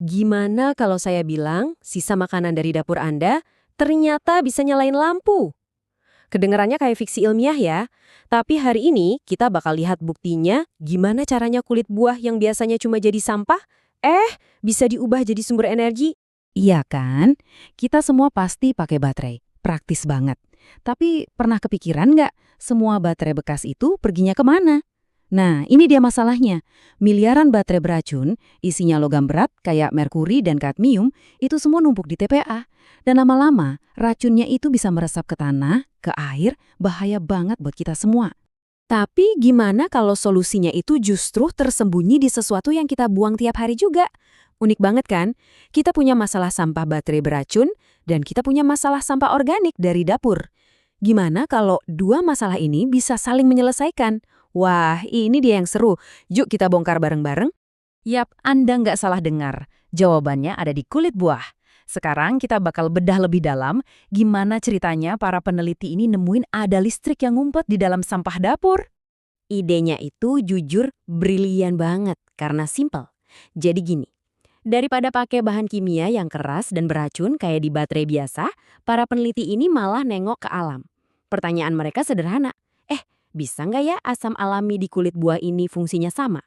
Gimana kalau saya bilang sisa makanan dari dapur Anda ternyata bisa nyalain lampu? Kedengarannya kayak fiksi ilmiah ya. Tapi hari ini kita bakal lihat buktinya gimana caranya kulit buah yang biasanya cuma jadi sampah, bisa diubah jadi sumber energi. Iya kan? Kita semua pasti pakai baterai. Praktis banget. Tapi pernah kepikiran nggak semua baterai bekas itu perginya kemana? Nah, ini dia masalahnya. Miliaran baterai beracun, isinya logam berat kayak merkuri dan kadmium, itu semua numpuk di TPA. Dan lama-lama, racunnya itu bisa meresap ke tanah, ke air, bahaya banget buat kita semua. Tapi gimana kalau solusinya itu justru tersembunyi di sesuatu yang kita buang tiap hari juga? Unik banget kan? Kita punya masalah sampah baterai beracun, dan kita punya masalah sampah organik dari dapur. Gimana kalau dua masalah ini bisa saling menyelesaikan? Wah, ini dia yang seru. Yuk kita bongkar bareng-bareng. Yap, Anda nggak salah dengar. Jawabannya ada di kulit buah. Sekarang kita bakal bedah lebih dalam gimana ceritanya para peneliti ini nemuin ada listrik yang ngumpet di dalam sampah dapur. Idenya itu jujur brilian banget karena simple. Jadi gini, daripada pakai bahan kimia yang keras dan beracun kayak di baterai biasa, para peneliti ini malah nengok ke alam. Pertanyaan mereka sederhana, bisa nggak ya asam alami di kulit buah ini fungsinya sama?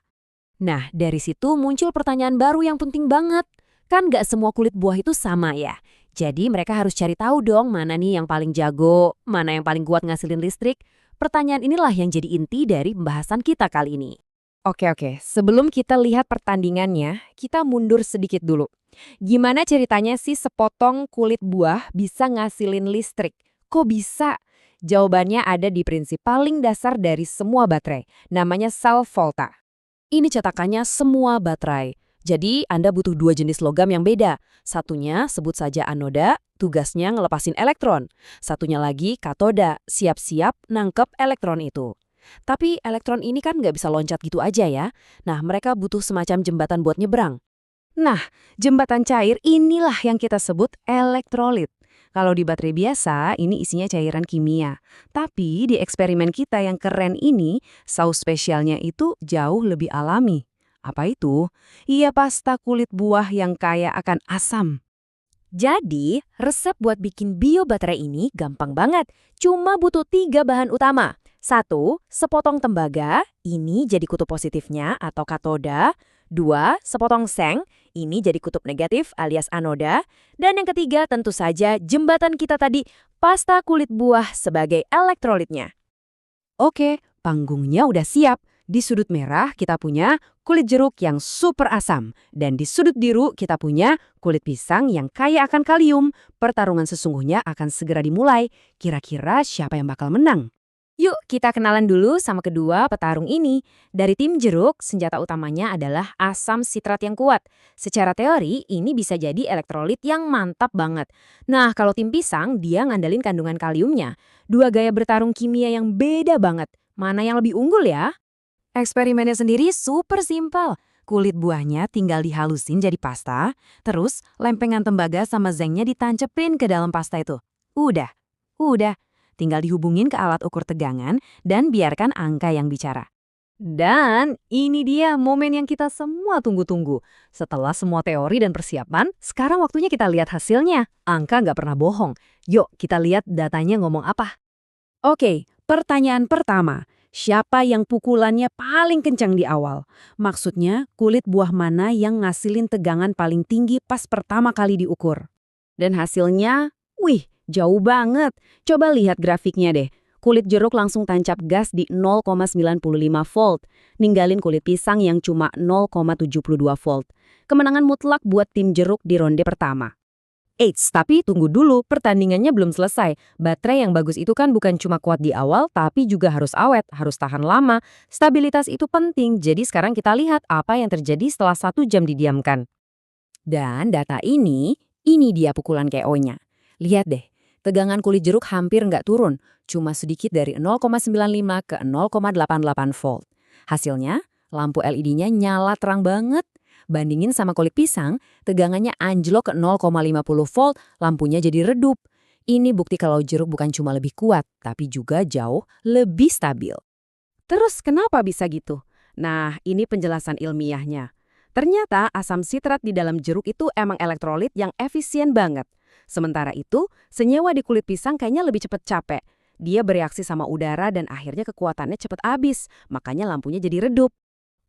Nah, dari situ muncul pertanyaan baru yang penting banget. Kan nggak semua kulit buah itu sama ya. Jadi mereka harus cari tahu dong mana nih yang paling jago, mana yang paling kuat ngasilin listrik. Pertanyaan inilah yang jadi inti dari pembahasan kita kali ini. Oke, sebelum kita lihat pertandingannya, kita mundur sedikit dulu. Gimana ceritanya sih sepotong kulit buah bisa ngasilin listrik? Kok bisa? Jawabannya ada di prinsip paling dasar dari semua baterai, namanya sel volta. Ini cetakannya semua baterai. Jadi Anda butuh dua jenis logam yang beda. Satunya sebut saja anoda, tugasnya ngelepasin elektron. Satunya lagi katoda, siap-siap nangkep elektron itu. Tapi elektron ini kan nggak bisa loncat gitu aja ya. Nah, mereka butuh semacam jembatan buat nyebrang. Nah, jembatan cair inilah yang kita sebut elektrolit. Kalau di baterai biasa, ini isinya cairan kimia. Tapi di eksperimen kita yang keren ini, saus spesialnya itu jauh lebih alami. Apa itu? Iya, pasta kulit buah yang kaya akan asam. Jadi, resep buat bikin biobaterai ini gampang banget. Cuma butuh 3 bahan utama. Satu, sepotong tembaga, ini jadi kutub positifnya atau katoda. Dua, sepotong seng, ini jadi kutub negatif alias anoda. Dan yang ketiga tentu saja jembatan kita tadi, pasta kulit buah sebagai elektrolitnya. Oke, panggungnya udah siap. Di sudut merah kita punya kulit jeruk yang super asam. Dan di sudut biru kita punya kulit pisang yang kaya akan kalium. Pertarungan sesungguhnya akan segera dimulai. Kira-kira siapa yang bakal menang? Yuk kita kenalan dulu sama kedua petarung ini. Dari tim jeruk, senjata utamanya adalah asam sitrat yang kuat. Secara teori, ini bisa jadi elektrolit yang mantap banget. Nah, kalau tim pisang, dia ngandelin kandungan kaliumnya. Dua gaya bertarung kimia yang beda banget. Mana yang lebih unggul ya? Eksperimennya sendiri super simpel. Kulit buahnya tinggal dihalusin jadi pasta, terus lempengan tembaga sama zengnya ditancepin ke dalam pasta itu. Udah. Tinggal dihubungin ke alat ukur tegangan dan biarkan angka yang bicara. Dan ini dia momen yang kita semua tunggu-tunggu. Setelah semua teori dan persiapan, sekarang waktunya kita lihat hasilnya. Angka nggak pernah bohong. Yuk kita lihat datanya ngomong apa. Oke, pertanyaan pertama. Siapa yang pukulannya paling kencang di awal? Maksudnya, kulit buah mana yang ngasilin tegangan paling tinggi pas pertama kali diukur? Dan hasilnya, jauh banget. Coba lihat grafiknya deh. Kulit jeruk langsung tancap gas di 0,95 volt, ninggalin kulit pisang yang cuma 0,72 volt. Kemenangan mutlak buat tim jeruk di ronde pertama. Tapi tunggu dulu, pertandingannya belum selesai. Baterai yang bagus itu kan bukan cuma kuat di awal, tapi juga harus awet, harus tahan lama. Stabilitas itu penting, jadi sekarang kita lihat apa yang terjadi setelah 1 jam didiamkan. Dan data ini dia pukulan KO-nya. Lihat deh, tegangan kulit jeruk hampir nggak turun, cuma sedikit dari 0,95 ke 0,88 volt. Hasilnya, lampu LED-nya nyala terang banget. Bandingin sama kulit pisang, tegangannya anjlok ke 0,50 volt, lampunya jadi redup. Ini bukti kalau jeruk bukan cuma lebih kuat, tapi juga jauh lebih stabil. Terus kenapa bisa gitu? Nah, ini penjelasan ilmiahnya. Ternyata asam sitrat di dalam jeruk itu emang elektrolit yang efisien banget. Sementara itu, senyawa di kulit pisang kayaknya lebih cepat capek. Dia bereaksi sama udara dan akhirnya kekuatannya cepat habis, makanya lampunya jadi redup.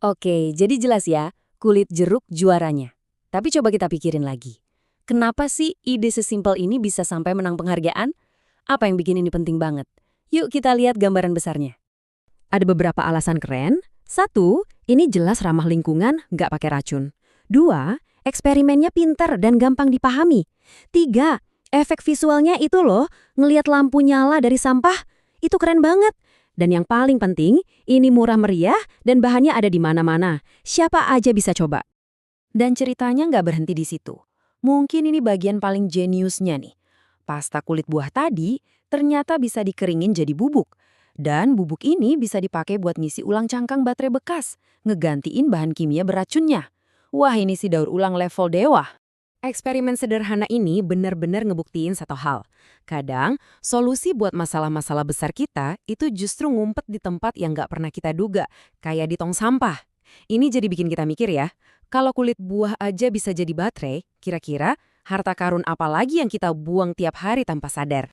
Oke, jadi jelas ya, kulit jeruk juaranya. Tapi coba kita pikirin lagi. Kenapa sih ide sesimpel ini bisa sampai menang penghargaan? Apa yang bikin ini penting banget? Yuk kita lihat gambaran besarnya. Ada beberapa alasan keren. 1, ini jelas ramah lingkungan, nggak pakai racun. 2, eksperimennya pinter dan gampang dipahami. 3, efek visualnya itu loh, ngelihat lampu nyala dari sampah, itu keren banget. Dan yang paling penting, ini murah meriah dan bahannya ada di mana-mana. Siapa aja bisa coba. Dan ceritanya nggak berhenti di situ. Mungkin ini bagian paling jeniusnya nih. Pasta kulit buah tadi ternyata bisa dikeringin jadi bubuk. Dan bubuk ini bisa dipakai buat ngisi ulang cangkang baterai bekas, ngegantiin bahan kimia beracunnya. Wah, ini sih daur ulang level dewa. Eksperimen sederhana ini benar-benar ngebuktiin satu hal. Kadang, solusi buat masalah-masalah besar kita itu justru ngumpet di tempat yang nggak pernah kita duga, kayak di tong sampah. Ini jadi bikin kita mikir ya, kalau kulit buah aja bisa jadi baterai, kira-kira harta karun apa lagi yang kita buang tiap hari tanpa sadar?